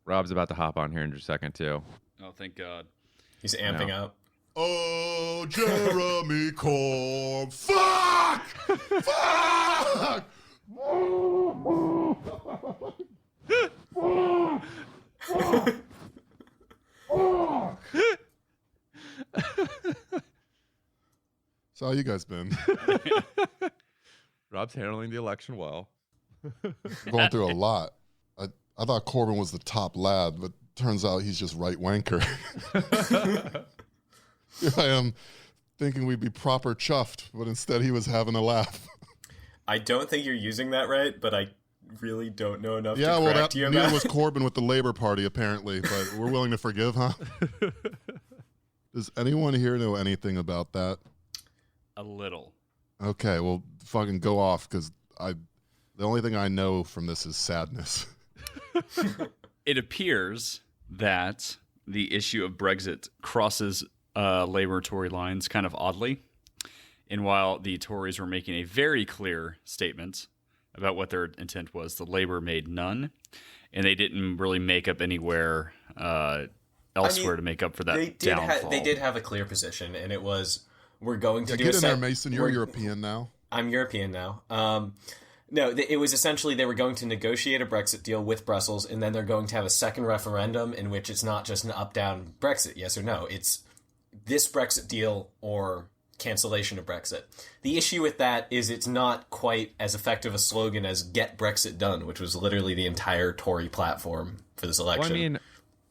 Rob's about to hop on here in just a second, too. Oh, thank God. He's amping up. Oh, Jeremy Corbyn. Fuck! Fuck! So how you guys been? Rob's handling the election well. Going through a lot. I thought Corbyn was the top lad, but turns out he's just right wanker. Here I am thinking we'd be proper chuffed, but instead he was having a laugh. I don't think you're using that right, but I really don't know enough to well, correct you neither about. was Corbyn with the Labour Party, apparently, but we're willing to forgive, huh? Does anyone here know anything about that? A little. Okay, well, fucking go off, because the only thing I know from this is sadness. It appears that the issue of Brexit crosses Labour Tory lines kind of oddly. And while the Tories were making a very clear statement about what their intent was, the Labour made none. And they didn't really make up anywhere elsewhere to make up for that downfall. They did have a clear position, and it was, we're going to do get in there, Mason. You're European now. I'm European now. No, it was essentially they were going to negotiate a Brexit deal with Brussels, and then they're going to have a second referendum in which it's not just an up-down Brexit, yes or no. It's this Brexit deal or cancellation of Brexit. The issue with that is it's not quite as effective a slogan as Get Brexit Done, which was literally the entire Tory platform for this election. Well, I mean,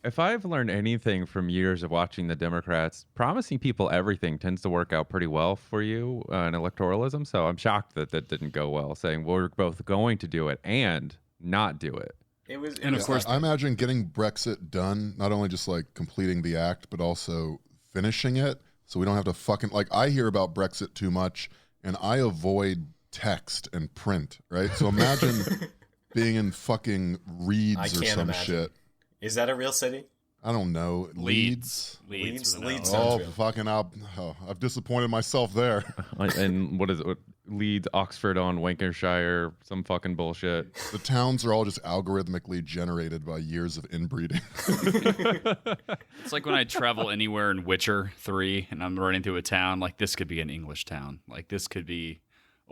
if I've learned anything from years of watching the Democrats, promising people everything tends to work out pretty well for you in electoralism. So I'm shocked that that didn't go well, saying we're both going to do it and not do it. And of course, I imagine getting Brexit done, not only just like completing the act, but also finishing it. So we don't have to fucking, like, I hear about Brexit too much and I avoid text and print, right? So imagine being in fucking Leeds or some shit. Is that a real city? I don't know. Leeds? Leeds Oh, fucking, I've disappointed myself there. And what is it? Leeds, Oxford on Lancashire, some fucking bullshit. The towns are all just algorithmically generated by years of inbreeding. It's like when I travel anywhere in Witcher 3 and I'm running through a town, like this could be an English town. Like this could be,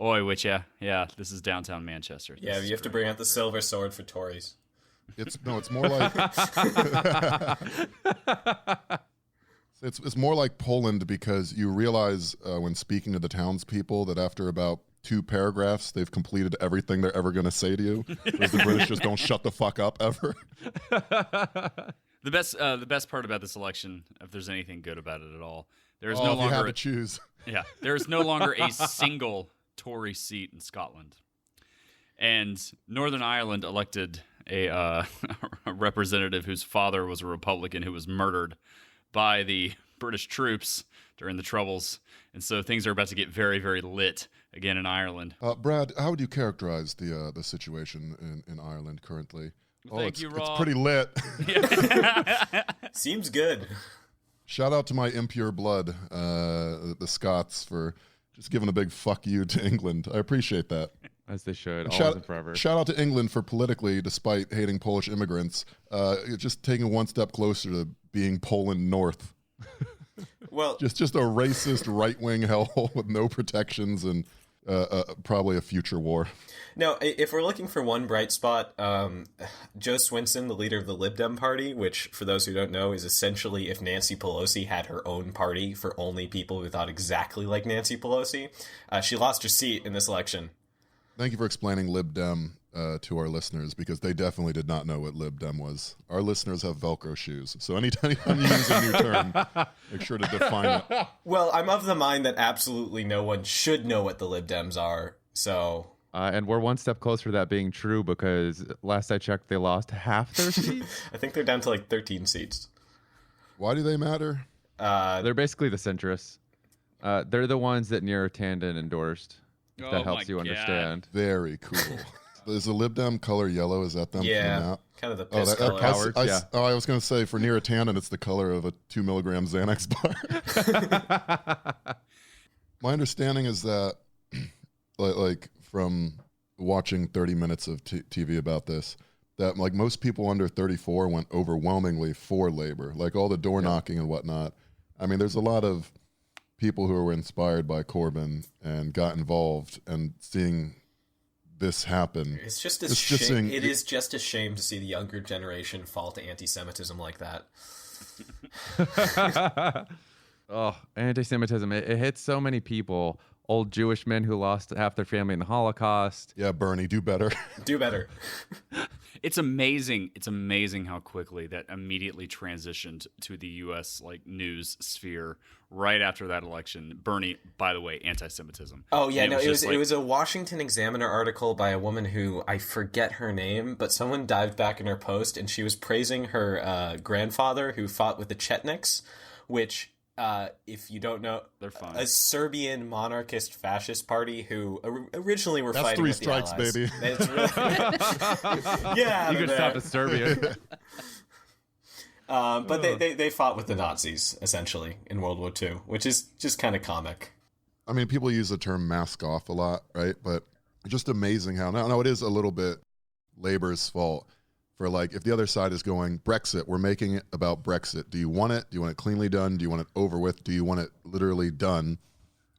oi, Witcher. Yeah, this is downtown Manchester. Yeah, you have to bring out the silver sword for Tories. It's more like it's more like Poland, because you realize when speaking to the townspeople that after about 2 paragraphs they've completed everything they're ever going to say to you. Whereas the British just don't shut the fuck up ever. The best part about this election, if there's anything good about it at all, there is if no you longer had to choose. Yeah, there is no longer a single Tory seat in Scotland, and Northern Ireland elected a representative whose father was a Republican who was murdered by the British troops during the Troubles. And so things are about to get very, very lit again in Ireland. Brad, how would you characterize the situation in Ireland currently? Thank you, Rob. It's pretty lit. Seems good. Shout out to my impure blood, the Scots, for just giving a big fuck you to England. I appreciate that. As they should, always and forever. Shout out to England for politically, despite hating Polish immigrants, just taking one step closer to being Poland North. Well, just a racist right-wing hellhole with no protections and probably a future war. Now, if we're looking for one bright spot, Joe Swinson, the leader of the Lib Dem party, which, for those who don't know, is essentially if Nancy Pelosi had her own party for only people who thought exactly like Nancy Pelosi, she lost her seat in this election. Thank you for explaining Lib Dem to our listeners, because they definitely did not know what Lib Dem was. Our listeners have Velcro shoes, so anytime you use a new term, make sure to define it. Well, I'm of the mind that absolutely no one should know what the Lib Dems are, so... And we're one step closer to that being true, because last I checked, they lost half their seats. I think they're down to like 13 seats. Why do they matter? They're basically the centrists. They're the ones that Neera Tanden endorsed. If that helps you understand. Very cool. Is the Lib Dem color yellow? Is that them? Yeah, kind of the piss color. Cowards, I was going to say, for Neera Tanden, it's the color of a 2 milligram Xanax bar. My understanding is that, like from watching 30 minutes of TV about this, that like most people under 34 went overwhelmingly for labor, like all the door knocking and whatnot. I mean, there's a lot of people who were inspired by Corbyn and got involved, and seeing this happen. It's just a shame. It is just a shame to see the younger generation fall to anti-Semitism like that. Oh, anti-Semitism. It hits so many people. Old Jewish men who lost half their family in the Holocaust. Yeah, Bernie, do better. Do better. It's amazing. It's amazing how quickly that immediately transitioned to the U.S. like news sphere right after that election. Bernie, by the way, anti-Semitism. Oh yeah, and it was a Washington Examiner article by a woman who I forget her name, but someone dived back in her post and she was praising her grandfather who fought with the Chetniks, which. If you don't know, they're fine. A Serbian monarchist fascist party who originally were fighting with the Allies. That's 3 strikes, baby. It's really... yeah, you could stop at Serbia. But they fought with the Nazis essentially in World War II, which is just kind of comic. I mean, people use the term mask off a lot, right? But just amazing how now it is a little bit labor's fault. For like, if the other side is going, Brexit, we're making it about Brexit. Do you want it? Do you want it cleanly done? Do you want it over with? Do you want it literally done?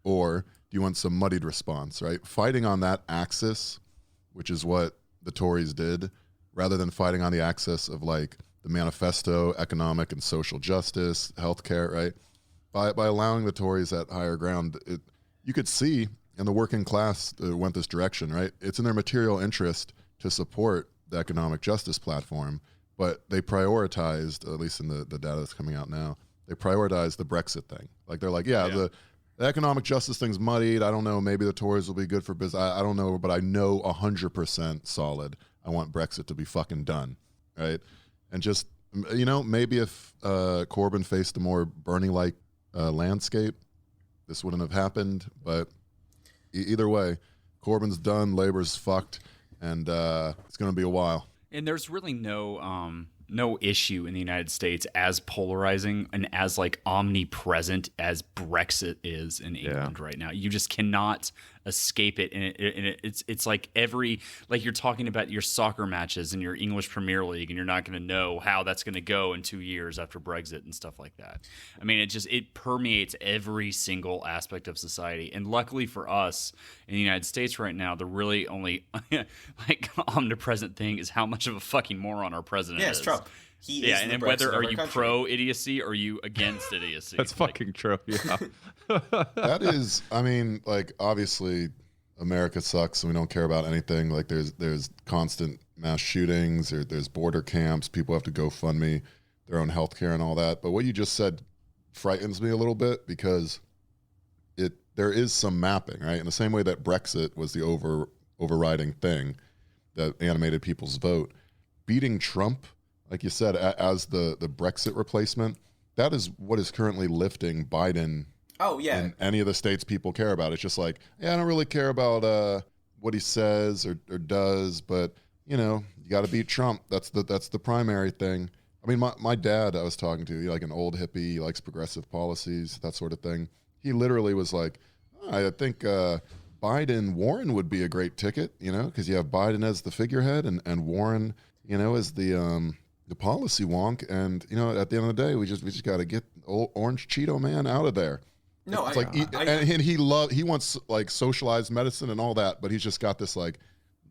Or do you want some muddied response, right? Fighting on that axis, which is what the Tories did, rather than fighting on the axis of like the manifesto, economic and social justice, healthcare, right? By allowing the Tories that higher ground, you could see, and the working class went this direction, right? It's in their material interest to support the economic justice platform, but they prioritized, at least in the data that's coming out now, they prioritized the Brexit thing. Like they're like, the economic justice thing's muddied. I don't know. Maybe the Tories will be good for business. I don't know, but I know 100% solid. I want Brexit to be fucking done, right? And just, maybe if Corbyn faced a more Bernie-like landscape, this wouldn't have happened. But either way, Corbyn's done. Labor's fucked. And it's going to be a while. And there's really no issue in the United States as polarizing and as like omnipresent as Brexit is in England right now. You just cannot escape it. And it's like like you're talking about your soccer matches in your English Premier League, and you're not going to know how that's going to go in 2 years after Brexit and stuff like that. I mean, it permeates every single aspect of society. And luckily for us in the United States right now, the really only like omnipresent thing is how much of a fucking moron our president is. Yeah, it's Trump. He is and whether are you pro idiocy or are you against idiocy? That's fucking true. Yeah. That is, I mean, like obviously America sucks and we don't care about anything. Like there's constant mass shootings, there's border camps, people have to go fund me their own healthcare and all that. But what you just said frightens me a little bit, because there is some mapping, right? In the same way that Brexit was the overriding thing that animated people's vote, beating Trump, like you said, as the Brexit replacement, that is what is currently lifting Biden. Oh, yeah. In any of the states people care about. It's just like, I don't really care about what he says or does, but, you got to beat Trump. That's the primary thing. I mean, my dad, I was talking to, like an old hippie, he likes progressive policies, that sort of thing. He literally was like, I think Warren would be a great ticket, because you have Biden as the figurehead and Warren, as the policy wonk. And, at the end of the day, we just got to get old Orange Cheeto man out of there. No, and he wants like socialized medicine and all that, but he's just got this like,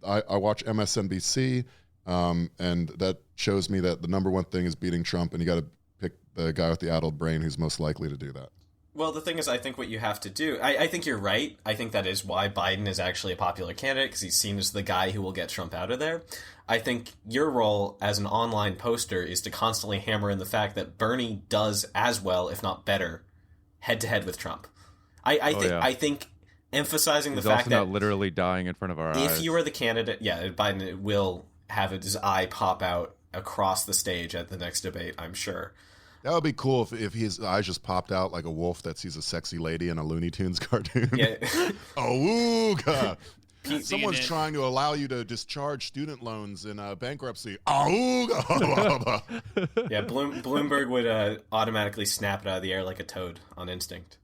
I watch MSNBC, and that shows me that the number one thing is beating Trump, and you got to pick the guy with the addled brain who's most likely to do that. Well, the thing is, I think what you have to do, I think you're right. I think that is why Biden is actually a popular candidate, because he's seen as the guy who will get Trump out of there. I think your role as an online poster is to constantly hammer in the fact that Bernie does as well, if not better, head-to-head with Trump. I think emphasizing He's the fact also that not literally dying in front of our eyes. If you are the candidate, Biden will have his eye pop out across the stage at the next debate, I'm sure. That would be cool if his eyes just popped out like a wolf that sees a sexy lady in a Looney Tunes cartoon. Yeah. Awooga. Someone's trying to allow you to discharge student loans in bankruptcy. Awooga. Yeah, Bloomberg would automatically snap it out of the air like a toad on instinct.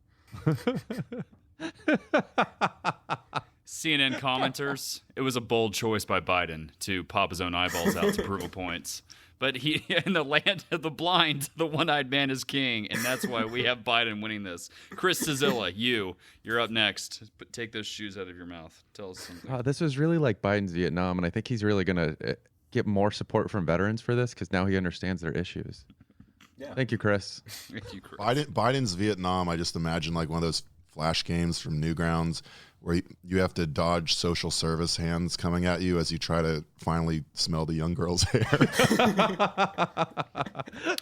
CNN commenters, it was a bold choice by Biden to pop his own eyeballs out to prove a point. But he, in the land of the blind, the one-eyed man is king, and that's why we have Biden winning this. Chris Cizilla, you're up next. But take those shoes out of your mouth. Tell us something. This was really like Biden's Vietnam, and I think he's really going to get more support from veterans for this because now he understands their issues. Yeah. Thank you, Chris. Thank you, Chris. Biden's Vietnam, I just imagine like one of those flash games from Newgrounds where you have to dodge social service hands coming at you as you try to finally smell the young girl's hair.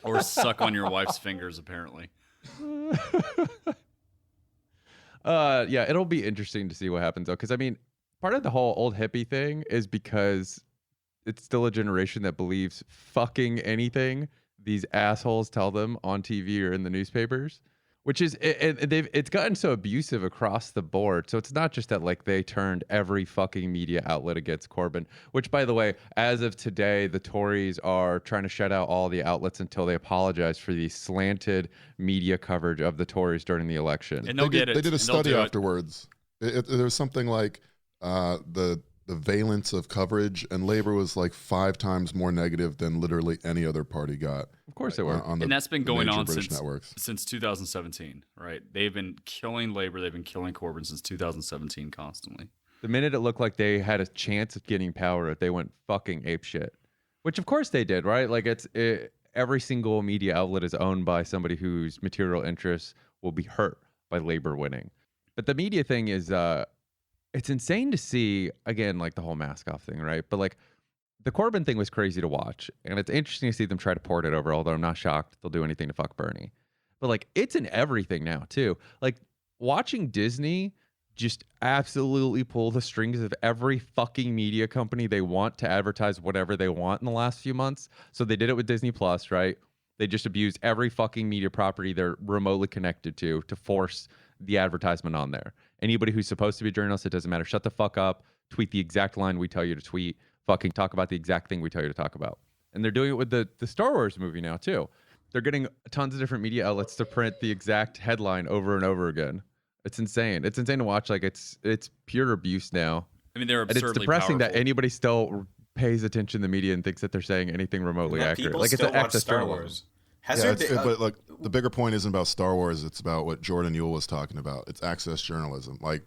Or suck on your wife's fingers, apparently. Yeah, it'll be interesting to see what happens, though, because, I mean, part of the whole old hippie thing is because it's still a generation that believes fucking anything these assholes tell them on TV or in the newspapers. Which is, it's gotten so abusive across the board. So it's not just that like they turned every fucking media outlet against Corbyn. Which, by the way, as of today, the Tories are trying to shut out all the outlets until they apologize for the slanted media coverage of the Tories during the election. And they'll get it. They did a and they'll study do it. afterwards. There's something like the valence of coverage, and Labor was like 5 times more negative than literally any other party got. Of course they were. On And that's been the going major on British since networks. 2017, right? They've been killing Labor. They've been killing Corbyn since 2017 constantly. The minute it looked like they had a chance of getting power, they went fucking apeshit. Which, of course, they did, right? Like, every single media outlet is owned by somebody whose material interests will be hurt by Labor winning. But the media thing is, it's insane to see, again, like the whole mask off thing, right? But like the Corbyn thing was crazy to watch. And it's interesting to see them try to port it over, although I'm not shocked they'll do anything to fuck Bernie. But like it's in everything now, too. Like watching Disney just absolutely pull the strings of every fucking media company they want to advertise whatever they want in the last few months. So they did it with Disney Plus, right? They just abused every fucking media property they're remotely connected to force the advertisement on there. Anybody who's supposed to be a journalist, it doesn't matter. Shut the fuck up. Tweet the exact line we tell you to tweet. Fucking talk about the exact thing we tell you to talk about. And they're doing it with the Star Wars movie now, too. They're getting tons of different media outlets to print the exact headline over and over again. It's insane. It's insane to watch. Like, it's pure abuse now. I mean, they're And absurdly it's depressing powerful. that anybody still pays attention to the media and thinks that they're saying anything remotely That accurate. people Like, it's still an watch access Star journalism. Wars. Has Yeah, there been, but like the bigger point isn't about Star Wars. It's about what Jordan Yule was talking about. It's access journalism. Like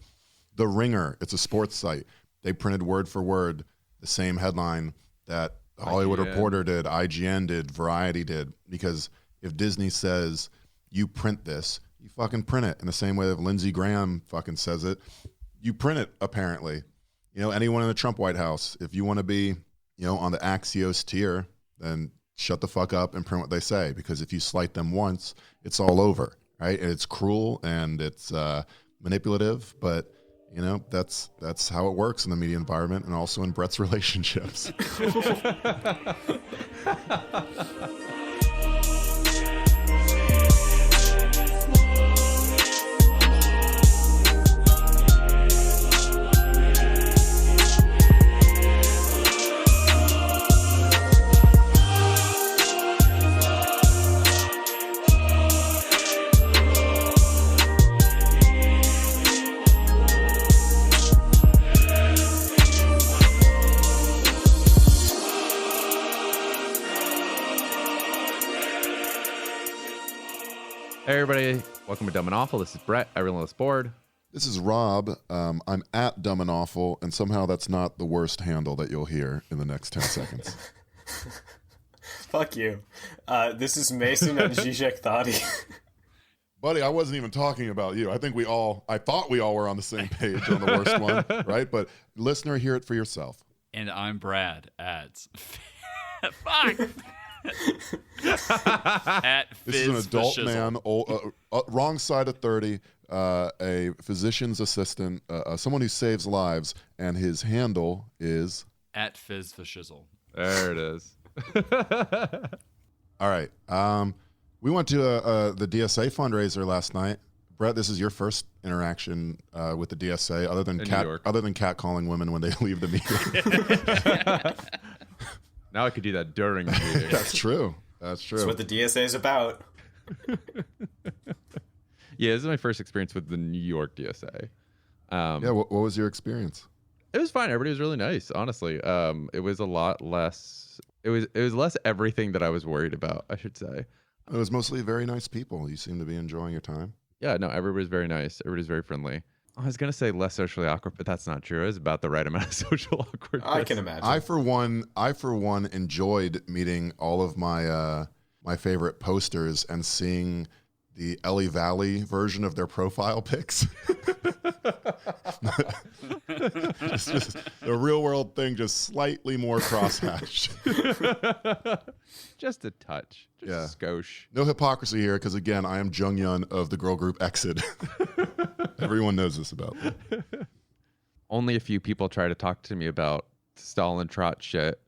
The Ringer, it's a sports site. They printed word for word the same headline that the Hollywood IGN. Reporter did, IGN did, Variety did. Because if Disney says you print this, you fucking print it. In the same way that Lindsey Graham fucking says it, you print it. Apparently, you know, anyone in the Trump White House, if you want to be, you know, on the Axios tier, then shut the fuck up and print what they say, because if you slight them once, it's all over, right? And it's cruel and it's manipulative, but you know that's how it works in the media environment and also in Brett's relationships. Hey, everybody. Welcome to Dumb and Awful. This is Brett. I Relentless Board. This is Rob. I'm at Dumb and Awful, and somehow that's not the worst handle that you'll hear in the next 10 seconds. fuck you. This is Mason and Zizek Thadi. Buddy, I wasn't even talking about you. I thought we all were on the same page on the worst one, right? But listener, hear it for yourself. And I'm Brad at fuck. At This is an Fizz adult the Shizzle. man, wrong side of 30, a physician's assistant, someone who saves lives, and his handle is... At Fizz the Shizzle. There it is. All right. We went to the DSA fundraiser last night. Brett, this is your first interaction with the DSA, other than In New York. catcalling women when they leave the meeting. Now I could do that during the meeting. That's true. That's true. That's what the DSA is about. Yeah, this is my first experience with the New York DSA. Yeah, what was your experience? It was fine. Everybody was really nice, honestly. It was a lot less. It was less everything that I was worried about, I should say. It was mostly very nice people. You seem to be enjoying your time. Yeah, no, everybody's very nice. Everybody's very friendly. I was gonna say less socially awkward, but that's not true. It was about the right amount of social awkwardness. I can imagine. I for one enjoyed meeting all of my my favorite posters and seeing the Ellie Valley version of their profile pics. just the real world thing, just slightly more crosshatched. Just a touch. Just Yeah. a skosh. No hypocrisy here, because again, I am Junghyun of the girl group Exit. Everyone knows this about me. Only a few people try to talk to me about Stalin trot shit.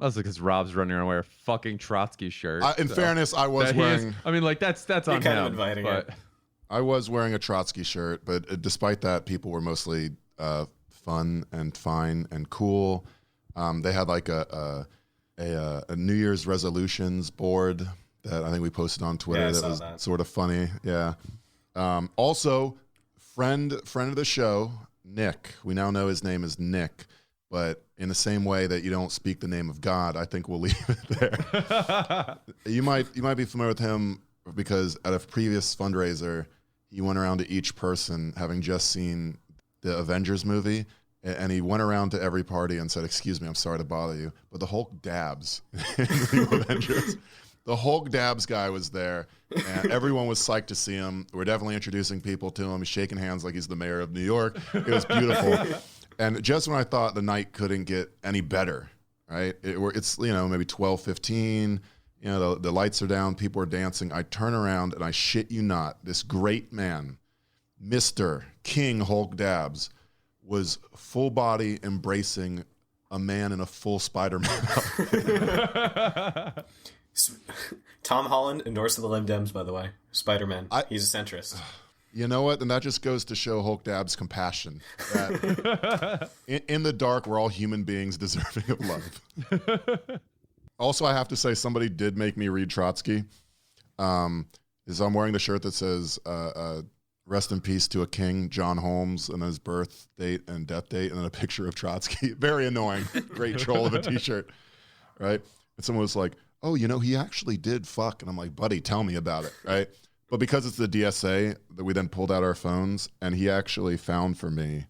Mostly because Rob's running around wearing a fucking Trotsky shirt. In fairness, I was that he is- wearing. I mean, like that's on You're kind him. of inviting but it. I was wearing a Trotsky shirt, but despite that, people were mostly fun and fine and cool. They had like a New Year's resolutions board that I think we posted on Twitter. Yeah, I that saw was that. sort of funny. Yeah. Also, friend of the show, Nick. We now know his name is Nick. But in the same way that you don't speak the name of God, I think we'll leave it there. You might be familiar with him because at a previous fundraiser, he went around to each person, having just seen the Avengers movie, and he went around to every party and said, "Excuse me, I'm sorry to bother you, but the Hulk dabs in the Avengers." The Hulk dabs guy was there, and everyone was psyched to see him. We're definitely introducing people to him. He's shaking hands like he's the mayor of New York. It was beautiful. And just when I thought the night couldn't get any better, right? It's, maybe 12:15, the lights are down, people are dancing. I turn around and I shit you not, this great man, Mr. King Hulk Dabs, was full body embracing a man in a full Spider-Man outfit. Tom Holland, endorsed the Lim Dems, by the way. Spider-Man. He's a centrist. You know what? And that just goes to show Hulk Dab's compassion. That in the dark, we're all human beings deserving of love. Also, I have to say, somebody did make me read Trotsky. I'm wearing the shirt that says, rest in peace to a king, John Holmes, and his birth date and death date, and then a picture of Trotsky. Very annoying. Great troll of a t-shirt, right? And someone was like, oh, he actually did fuck. And I'm like, buddy, tell me about it, right? But because it's the DSA, that we then pulled out our phones, and he actually found for me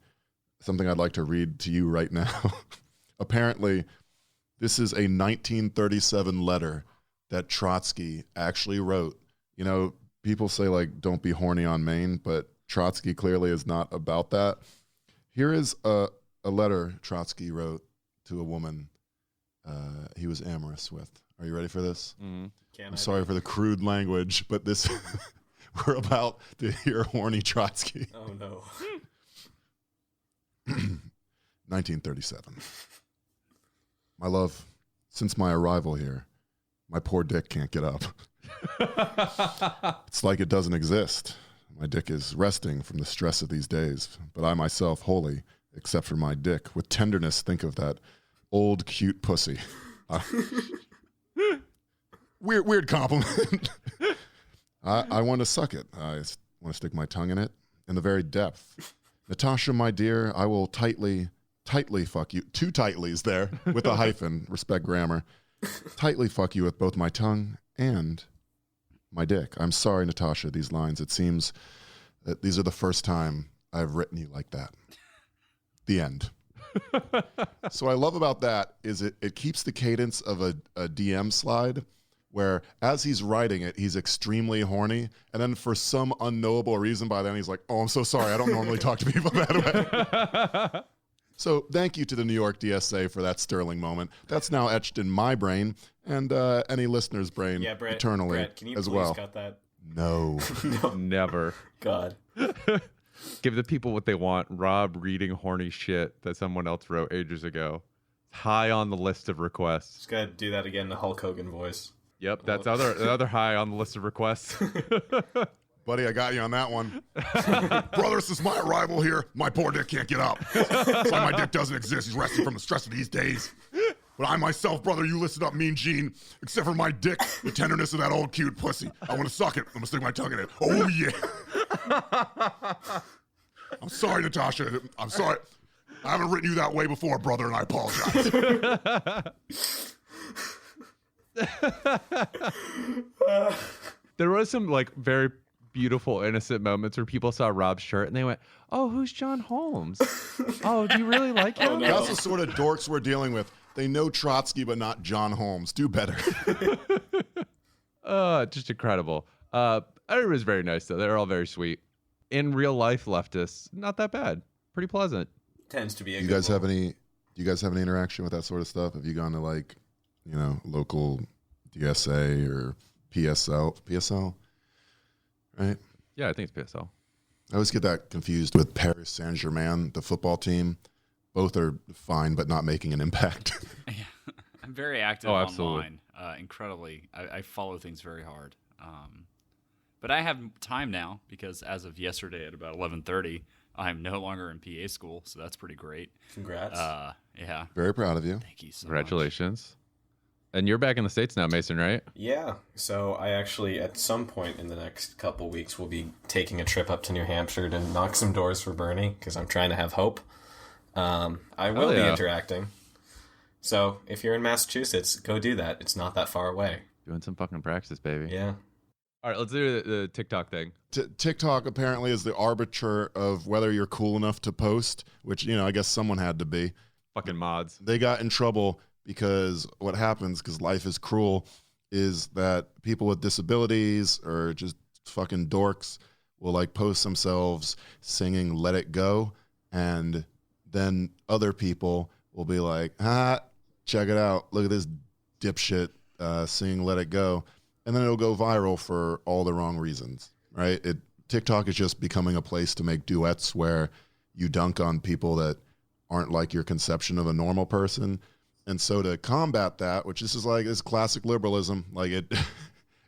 something I'd like to read to you right now. Apparently, this is a 1937 letter that Trotsky actually wrote. People say, like, don't be horny on Maine, but Trotsky clearly is not about that. Here is a letter Trotsky wrote to a woman he was amorous with. Are you ready for this? Mm-hmm. I'm sorry for the crude language, but this we're about to hear horny Trotsky. Oh, no. 1937. My love, since my arrival here, my poor dick can't get up. It's like it doesn't exist. My dick is resting from the stress of these days, but I myself wholly, except for my dick, with tenderness think of that old cute pussy. Weird compliment. I want to suck it. I want to stick my tongue in it, in the very depth. Natasha, my dear, I will tightly fuck you. Two tightlies there, with a hyphen, respect grammar. Tightly fuck you with both my tongue and my dick. I'm sorry, Natasha, these lines. It seems that these are the first time I've written you like that. The end. So what I love about that is it keeps the cadence of a DM slide, where as he's writing it, he's extremely horny, and then for some unknowable reason by then he's like, oh, I'm so sorry, I don't normally talk to people that way. So thank you to the New York DSA for that sterling moment. That's now etched in my brain and any listener's brain eternally Brett, can you as please well. cut that? No. Never. God. Give the people what they want. Rob reading horny shit that someone else wrote ages ago. High on the list of requests. Just gotta do that again in the Hulk Hogan voice. Yep, that's another high on the list of requests. Buddy, I got you on that one. Brother, since my arrival here, my poor dick can't get up. It's like my dick doesn't exist. He's resting from the stress of these days. But I myself, brother, you listen up, Mean Gene. Except for my dick, the tenderness of that old cute pussy. I want to suck it. I'm going to stick my tongue in it. Oh, yeah. I'm sorry, Natasha. I'm sorry. I haven't written you that way before, brother, and I apologize. There was some like very beautiful, innocent moments where people saw Rob's shirt and they went, "Oh, who's John Holmes? Oh, do you really like him?" Oh, no. That's the sort of dorks we're dealing with. They know Trotsky, but not John Holmes. Do better. Just incredible. Everybody's very nice though. They're all very sweet. In real life, leftists, not that bad. Pretty pleasant. Tends to be a Do you good guys role. have any? Do you guys have any interaction with that sort of stuff? Have you gone to like, local DSA or PSL, right? Yeah, I think it's PSL. I always get that confused with Paris Saint-Germain, the football team. Both are fine, but not making an impact. Yeah. I'm very active Oh, absolutely. online. Incredibly. I follow things very hard. But I have time now because as of yesterday at about 11:30, I'm no longer in PA school, so that's pretty great. Congrats. Yeah. Very proud of you. Thank you so much. Congratulations. And you're back in the States now, Mason, right? Yeah, so I actually, at some point in the next couple weeks, will be taking a trip up to New Hampshire to knock some doors for Bernie, because I'm trying to have hope. I will be yeah. interacting. So, if you're in Massachusetts, go do that. It's not that far away. Doing some fucking praxis, baby. Yeah. All right, let's do the TikTok thing. TikTok apparently is the arbiter of whether you're cool enough to post, which, I guess someone had to be. Fucking mods. They got in trouble because what happens, because life is cruel, is that people with disabilities or just fucking dorks will like post themselves singing Let It Go, and then other people will be like, check it out, look at this dipshit singing Let It Go, and then it'll go viral for all the wrong reasons, right? TikTok is just becoming a place to make duets where you dunk on people that aren't like your conception of a normal person. And so to combat that, which this is like this classic liberalism, like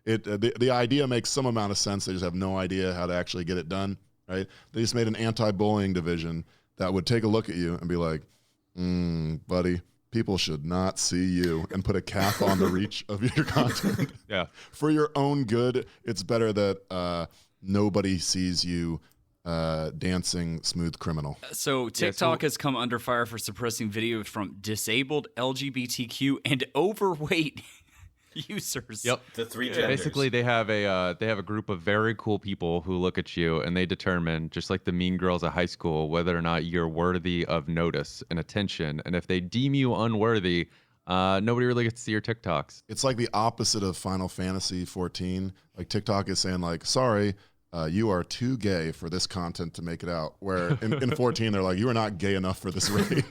the idea makes some amount of sense. They just have no idea how to actually get it done, right? They just made an anti-bullying division that would take a look at you and be like, buddy, people should not see you, and put a cap on the reach of your content. Yeah. For your own good, it's better that nobody sees you dancing smooth criminal. So TikTok has come under fire for suppressing videos from disabled, LGBTQ, and overweight users. Yep. The three genders. Basically, they have a group of very cool people who look at you and they determine, just like the mean girls at high school, whether or not you're worthy of notice and attention. And if they deem you unworthy, nobody really gets to see your TikToks. It's like the opposite of Final Fantasy 14. Like TikTok is saying like, sorry, you are too gay for this content to make it out. Where in 14, they're like, you are not gay enough for this rating.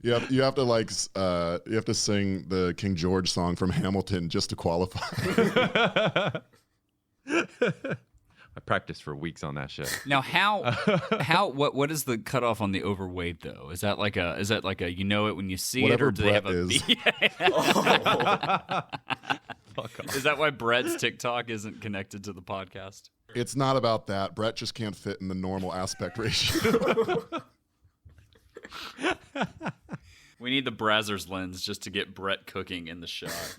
you have to like, you have to sing the King George song from Hamilton just to qualify. I practiced for weeks on that shit. Now, what is the cutoff on the overweight though? Is that like a you know it when you see Whatever it, or do they have Brett a is. Fuck off. Is that why Brett's TikTok isn't connected to the podcast? It's not about that. Brett just can't fit in the normal aspect ratio. We need the Brazzers lens just to get Brett cooking in the shot.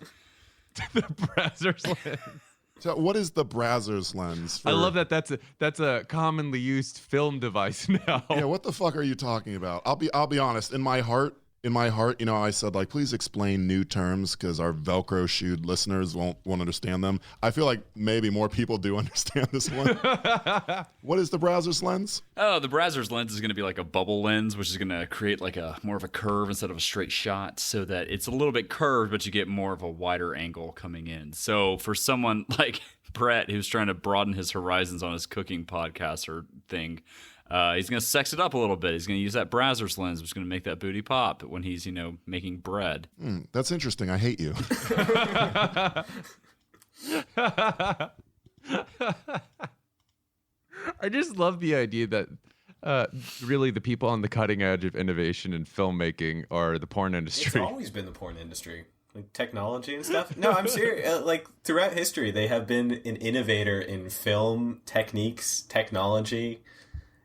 The Brazzers lens. So what is the Brazzers lens? I love that. That's a commonly used film device now. Yeah, what the fuck are you talking about? I'll be honest. In my heart, I said like, please explain new terms because our Velcro shoed listeners won't understand them. I feel like maybe more people do understand this one. What is the Brazzers lens? Oh, the Brazzers lens is going to be like a bubble lens, which is going to create like a more of a curve instead of a straight shot, so that it's a little bit curved, but you get more of a wider angle coming in. So for someone like Brett, who's trying to broaden his horizons on his cooking podcast or thing, he's going to sex it up a little bit. He's going to use that Brazzers lens, which is going to make that booty pop when he's, making bread. That's interesting. I hate you. I just love the idea that really the people on the cutting edge of innovation and filmmaking are the porn It's industry. always been the porn industry. Like technology and stuff. No, I'm serious. Like throughout history, they have been an innovator in film techniques, technology.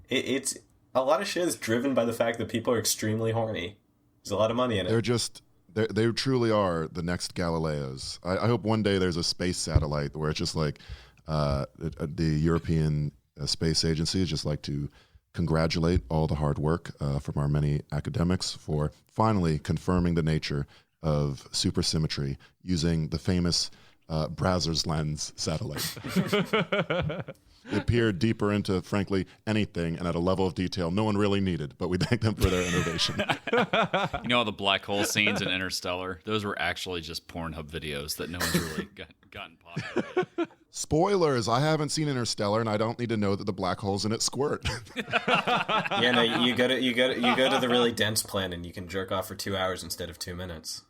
It's a lot of shit is driven by the fact that people are extremely horny. There's a lot of money in it. They truly are the next Galileos. I hope one day there's a space satellite where it's just like the European Space Agency. I'd just like to congratulate all the hard work from our many academics for finally confirming the nature of supersymmetry using the famous Brazzers lens satellite. It peered deeper into, frankly, anything and at a level of detail no one really needed, but we thank them for their innovation. You know, all the black hole scenes in Interstellar, those were actually just Pornhub videos that no one's really gotten popular yet. Spoilers, I haven't seen Interstellar, and I don't need to know that the black holes in it squirt. Yeah, no, you go to the really dense planet and you can jerk off for 2 hours instead of 2 minutes.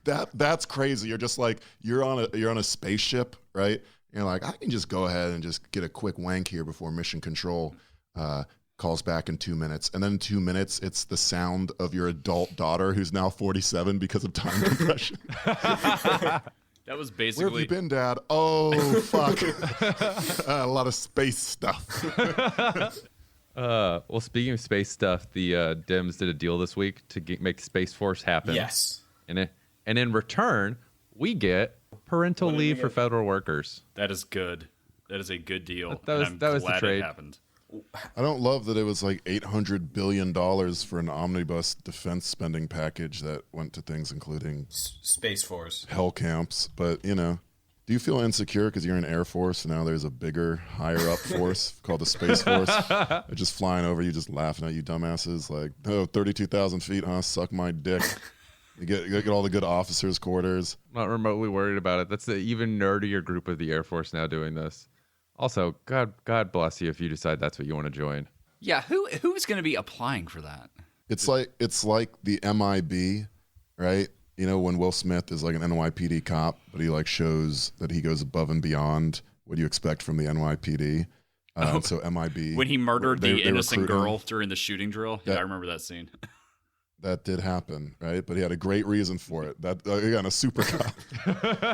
That's crazy. You're just like, you're on a spaceship, right? You're like, I can just go ahead and just get a quick wank here before mission control calls back in 2 minutes. And then in 2 minutes, it's the sound of your adult daughter who's now 47 because of time compression. That was Where have basically... you been, Dad? Oh, fuck. A lot of space stuff. Well, speaking of space stuff, the Dems did a deal this week to make Space Force happen. Yes. And in return, we get parental leave for federal workers. That is good. That is a good deal. That was the glad trade. it happened. I don't love that it was like $800 billion for an omnibus defense spending package that went to things including Space Force. hell camps. But, you know, do you feel insecure because you're in Air Force and now there's a bigger, higher up force called the Space Force? They're just flying over you, just laughing at you dumbasses. Like, oh, 32,000 feet, huh? Suck my dick. You get all the good officers' quarters. Not remotely worried about it. That's the even nerdier group of the Air Force now doing this. Also, God bless you if you decide that's what you want to join. Yeah, who's going to be applying for that? It's like the MIB, right? You know, when Will Smith is like an NYPD cop, but he like shows that he goes above and beyond what you expect from the NYPD. So MIB, When he murdered they the innocent recruit him. girl during the shooting drill? Yeah, I remember that scene. That did happen, right? But he had a great reason for it. That again, a super cop,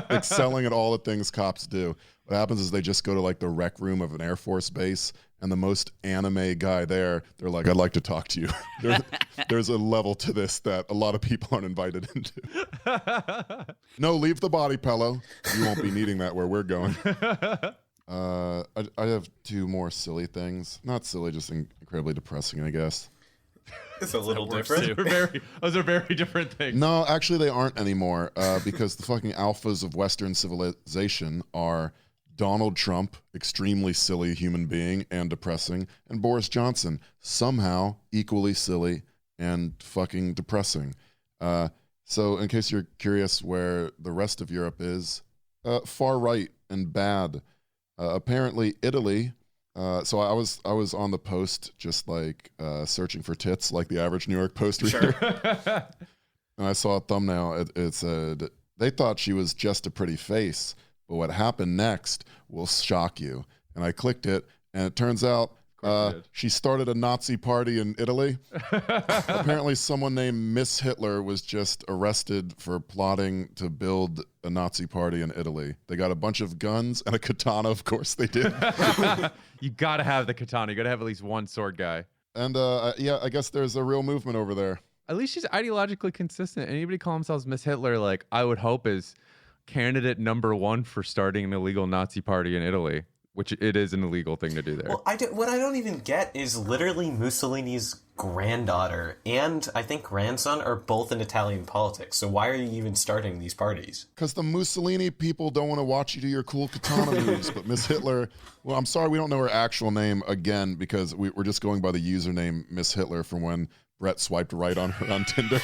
excelling at all the things cops do. What happens is they just go to like the rec room of an Air Force base, and the most anime guy there, they're like, "I'd like to talk to you." There's a level to this that a lot of people aren't invited into. No, leave the body, Pello. You won't be needing that where we're going. I have two more silly things. Not silly, just incredibly depressing, I guess. It's a little different. Those are very different things. No, actually, they aren't anymore because the fucking alphas of Western civilization are Donald Trump, extremely silly human being and depressing, and Boris Johnson, somehow equally silly and fucking depressing. So in case you're curious where the rest of Europe is, far right and bad. Apparently, Italy... So I was on the Post just like searching for tits like the average New York Post reader. Sure. And I saw a thumbnail. It said, they thought she was just a pretty face, but what happened next will shock you. And I clicked it, and it turns out she started a Nazi party in Italy. Apparently someone named Miss Hitler was just arrested for plotting to build a Nazi party in Italy. They got a bunch of guns and a katana, of course they did. You gotta have the katana. You gotta have at least one sword guy. And yeah, I guess there's a real movement over there. At least she's ideologically consistent. Anybody call themselves Miss Hitler, like I would hope is candidate number one for starting an illegal Nazi party in Italy, which it is an illegal thing to do there. Well, what I don't even get is literally Mussolini's granddaughter and I think grandson are both in Italian politics. So why are you even starting these parties? Because the Mussolini people don't want to watch you do your cool katana moves. But Miss Hitler, well, I'm sorry we don't know her actual name again because we're just going by the username Miss Hitler from when Brett swiped right on her on Tinder.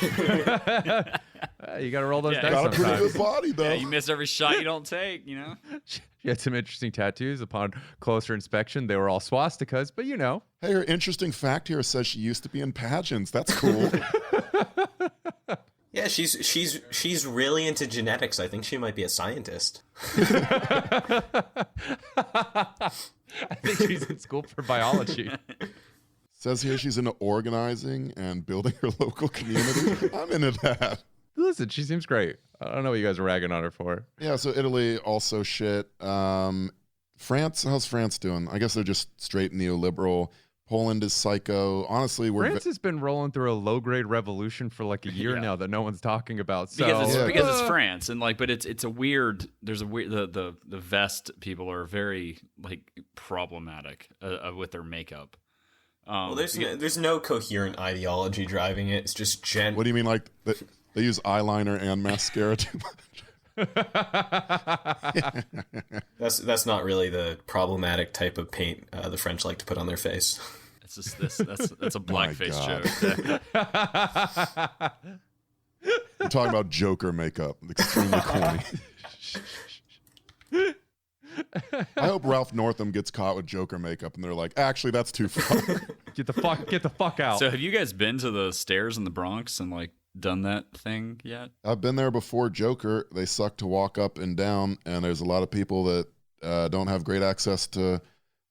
You got to roll those dice Got a pretty sometimes. good body, though. Yeah, you miss every shot you don't take, you know? She had some interesting tattoos. Upon closer inspection, they were all swastikas, but you know. Hey, her interesting fact here says she used to be in pageants. That's cool. Yeah, she's really into genetics. I think she might be a scientist. I think she's in school for biology. Says here she's into organizing and building her local community. I'm into that. Listen, she seems great. I don't know what you guys are ragging on her for. Yeah, so Italy, also shit. France, how's France doing? I guess they're just straight neoliberal. Poland is psycho. Honestly, France has been rolling through a low-grade revolution for like a year now that no one's talking about. So because it's France, and like, but it's a weird. There's a weird the vest people are very like problematic with their makeup. Well, there's no coherent ideology driving it. It's just What do you mean, like they use eyeliner and mascara too much? That's not really the problematic type of paint the French like to put on their face. It's just that's a blackface joke. I'm talking about Joker makeup. Extremely corny. I hope Ralph Northam gets caught with Joker makeup and they're like, actually, that's too far. Get the fuck out. So have you guys been to the stairs in the Bronx and like done that thing yet? I've been there before Joker. They suck to walk up and down, and there's a lot of people that don't have great access to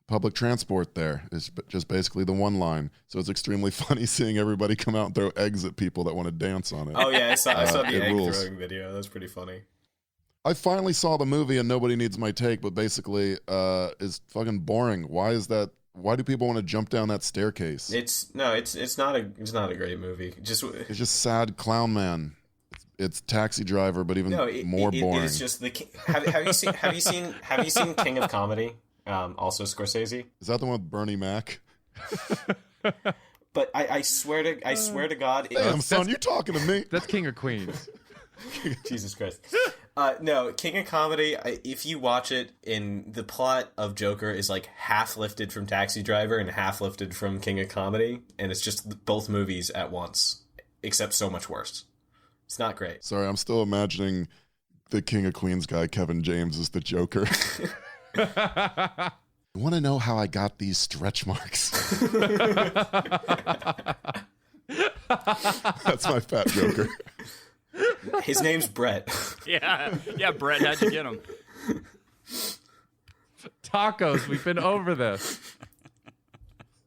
public transport there. It's just basically the one line. So it's extremely funny seeing everybody come out and throw eggs at people that want to dance on it. Oh yeah, I saw the egg rules. throwing video. That's pretty funny. I finally saw the movie, and nobody needs my take, but basically is fucking boring. Why is that? Why do people want to jump down that staircase? It's not a great movie. It's just sad clown man. It's Taxi Driver, but even more boring. It's just have you seen King of Comedy? Also Scorsese. Is that the one with Bernie Mac? But I swear to God, damn son, you talking to me? That's King of Queens. Jesus Christ. No, King of Comedy, if you watch it, the plot of Joker is like half lifted from Taxi Driver and half lifted from King of Comedy, and it's just both movies at once, except so much worse. It's not great. Sorry, I'm still imagining the King of Queens guy, Kevin James, as the Joker. You want to know how I got these stretch marks? That's my fat Joker. His name's Brett. Yeah, Brett, how'd you get him? Tacos, we've been over this.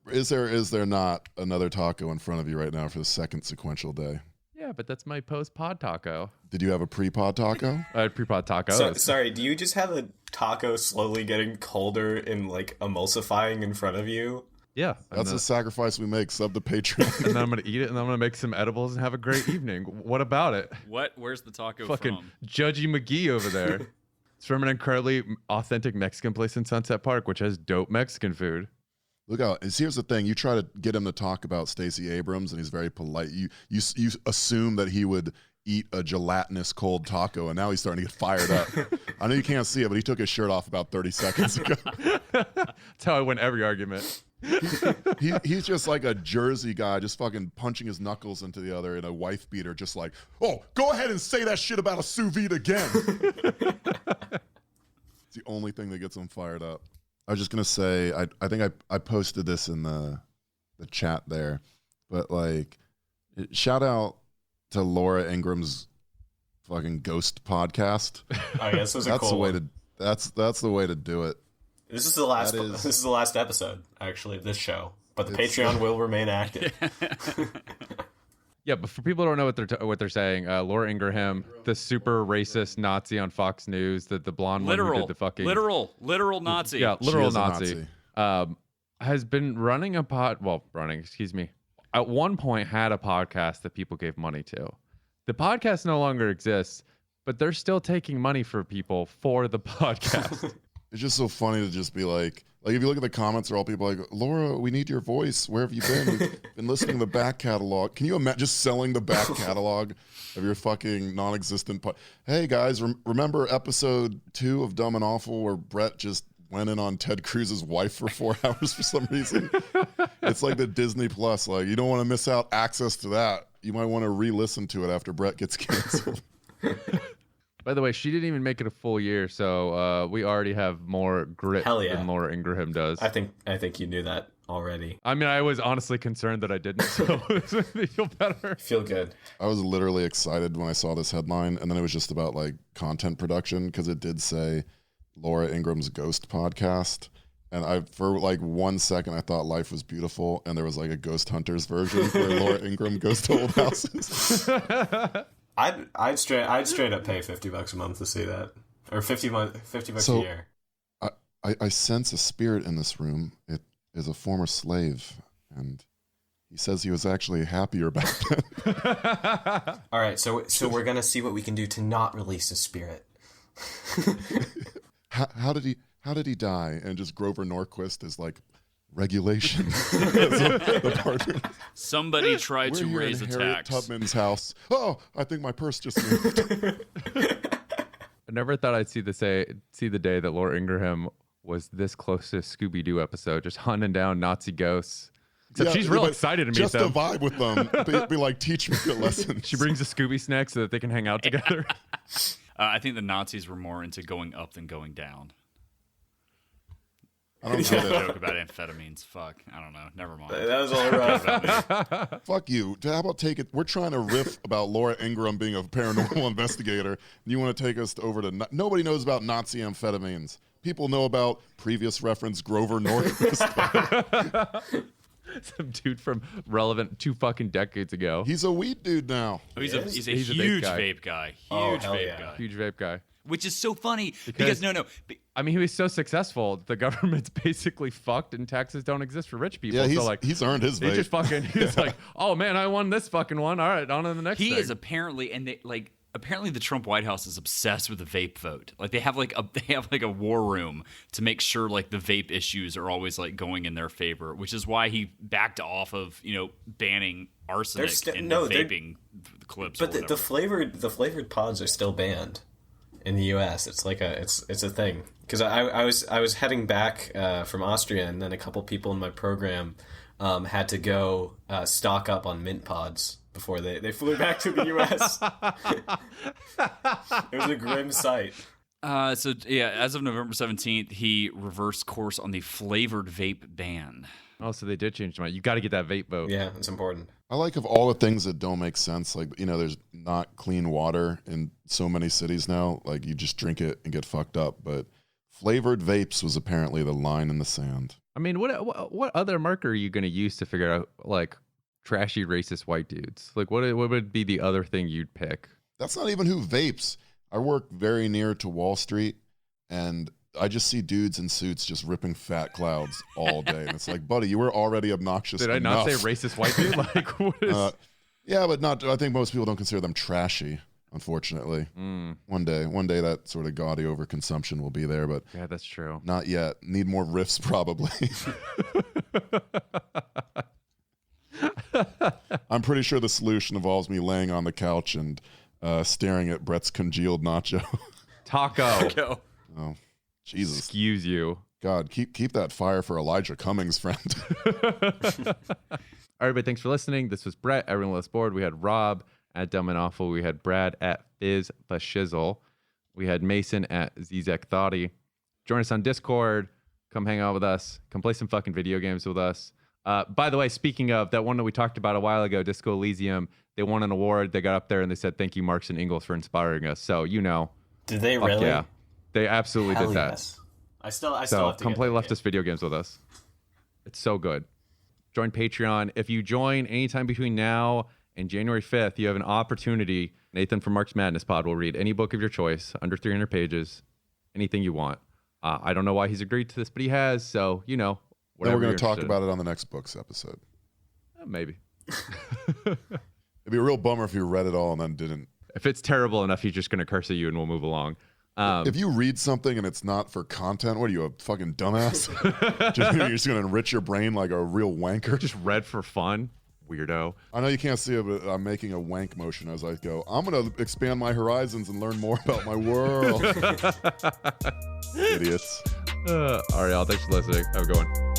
Is there not another taco in front of you right now for the second sequential day? Yeah, but that's my post-pod taco. Did you have a pre-pod taco? I had pre-pod tacos. Sorry, do you just have a taco slowly getting colder and like emulsifying in front of you? Yeah. That's a sacrifice we make. Sub the Patreon. And then I'm going to eat it, and then I'm going to make some edibles and have a great evening. What about it? Where's the taco Fucking from? Judgy McGee over there. It's from an incredibly authentic Mexican place in Sunset Park, which has dope Mexican food. Look out. Here's the thing. You try to get him to talk about Stacey Abrams, and he's very polite. You assume that he would eat a gelatinous cold taco, and now he's starting to get fired up. I know you can't see it, but he took his shirt off about 30 seconds ago. That's how I win every argument. He's just like a Jersey guy, just fucking punching his knuckles into the other in a wife beater, just like, oh, go ahead and say that shit about a sous vide again. It's the only thing that gets him fired up. I was just gonna say, I think I posted this in the chat there, but like, shout out to Laura Ingram's fucking ghost podcast. Oh yeah, this was a cool one. That's the way to do it. This is the last episode, actually, of this show. But the Patreon will remain active. Yeah, but for people who don't know what they're saying, Laura Ingraham, the super racist Nazi on Fox News, the blonde one who did the fucking literal Nazi. Yeah, literal Nazi. Has been running excuse me. At one point had a podcast that people gave money to. The podcast no longer exists, but they're still taking money for people for the podcast. It's just so funny to just be like if you look at the comments, are all people like, Laura, we need your voice. Where have you been? We've been listening to the back catalog. Can you imagine just selling the back catalog of your fucking non-existent Hey guys, remember episode 2 of Dumb and Awful where Brett just went in on Ted Cruz's wife for 4 hours for some reason? It's like the Disney Plus. Like, you don't want to miss out access to that. You might want to re-listen to it after Brett gets canceled. By the way, she didn't even make it a full year, so we already have more grit than Laura Ingraham does. I think you knew that already. I mean, I was honestly concerned that I didn't, so it made me feel better. Feel good. I was literally excited when I saw this headline, and then it was just about like content production because it did say Laura Ingram's Ghost Podcast. And for like 1 second, I thought life was beautiful, and there was like a Ghost Hunters version where Laura Ingram goes to old houses. I'd straight up pay $50 a month to see that, or $50 a year. I sense a spirit in this room. is a former slave, and he says he was actually happier about that. All right, so we're gonna see what we can do to not release his spirit. How did he die? And just Grover Norquist is like regulation. The partner. Somebody tried We're to here raise in a Harriet tax. Tubman's house. Oh, I think my purse just moved. I never thought I'd see the day that Laura Ingraham was this close to a Scooby-Doo episode, just hunting down Nazi ghosts. Except she's real but excited to meet just them. to vibe with them. Be like, teach me a lesson. She brings a Scooby snack so that they can hang out together. I think the Nazis were more into going up than going down. I don't know that. Joke about amphetamines. Fuck. I don't know. Never mind. That was all right. Fuck you. How about take it? We're trying to riff about Laura Ingraham being a paranormal investigator. And you want to take us over to... Nobody knows about Nazi amphetamines. People know about previous reference Grover Norquist. Some dude from Relevant 2 fucking decades ago. He's a weed dude now. Oh, he's a He's a huge vape guy. vape guy. Oh, Huge hell vape yeah. guy. Huge vape guy. Which is so funny because I mean, he was so successful. The government's basically fucked, and taxes don't exist for rich people. Yeah, so like, he's earned his he vape. just fucking. He's like, oh man, I won this fucking one. All right, on to the next. he thing. is apparently, and they like apparently the Trump White House is obsessed with the vape vote. Like they have like a war room to make sure like the vape issues are always like going in their favor, which is why he backed off of banning arsenic in vaping clips. But the flavored pods are still banned in the U.S. It's like it's a thing. Because I was heading back from Austria, and then a couple people in my program had to go stock up on mint pods before they flew back to the U.S. It was a grim sight. So as of November 17th, he reversed course on the flavored vape ban. Oh, so they did change their mind. You got to get that vape vote. Yeah, it's important. I like of all the things that don't make sense, like, there's not clean water in so many cities now. Like, you just drink it and get fucked up. But flavored vapes was apparently the line in the sand. I mean, what other marker are you going to use to figure out, like, trashy racist white dudes? Like, what would be the other thing you'd pick? That's not even who vapes. I work very near to Wall Street, and I just see dudes in suits just ripping fat clouds all day. And it's like, buddy, you were already obnoxious Did I enough. not say racist white dude? Like, what is... Yeah, but not. I think most people don't consider them trashy, unfortunately. One day that sort of gaudy overconsumption will be there, but yeah, that's true. not yet. Need more riffs, probably. I'm pretty sure the solution involves me laying on the couch and staring at Brett's congealed nacho. Taco. Go. Oh, Jesus. Excuse you. God, keep that fire for Elijah Cummings, friend. Everybody, thanks for listening. This was Brett, Everyone Less Bored. We had Rob at Dumb and Awful. We had Brad at Fizz Fashizzle. We had Mason at Zizek Thoughty. Join us on Discord. Come hang out with us. Come play some fucking video games with us. By the way, speaking of that one that we talked about a while ago, Disco Elysium, they won an award. They got up there and they said, thank you, Marks and Ingalls, for inspiring us. So, Did they fuck really? Yeah. They absolutely Hell did that. yes. I still So have to come get play that leftist video games with us. It's so good. Join Patreon. If you join anytime between now and January 5th, you have an opportunity. Nathan from Mark's Madness Pod will read any book of your choice, under 300 pages, anything you want. I don't know why he's agreed to this, but he has. So, Then whatever we're going to talk interested about it on the next books episode. in. Maybe. It'd be a real bummer if you read it all and then didn't. If it's terrible enough, he's just going to curse at you and we'll move along. If you read something and it's not for content, what are you, a fucking dumbass? You're just going to enrich your brain like a real wanker? Just read for fun. Weirdo. I know you can't see it, but I'm making a wank motion as I go. I'm going to expand my horizons and learn more about my world. Idiots. All right, y'all. Thanks for listening. Have a good one.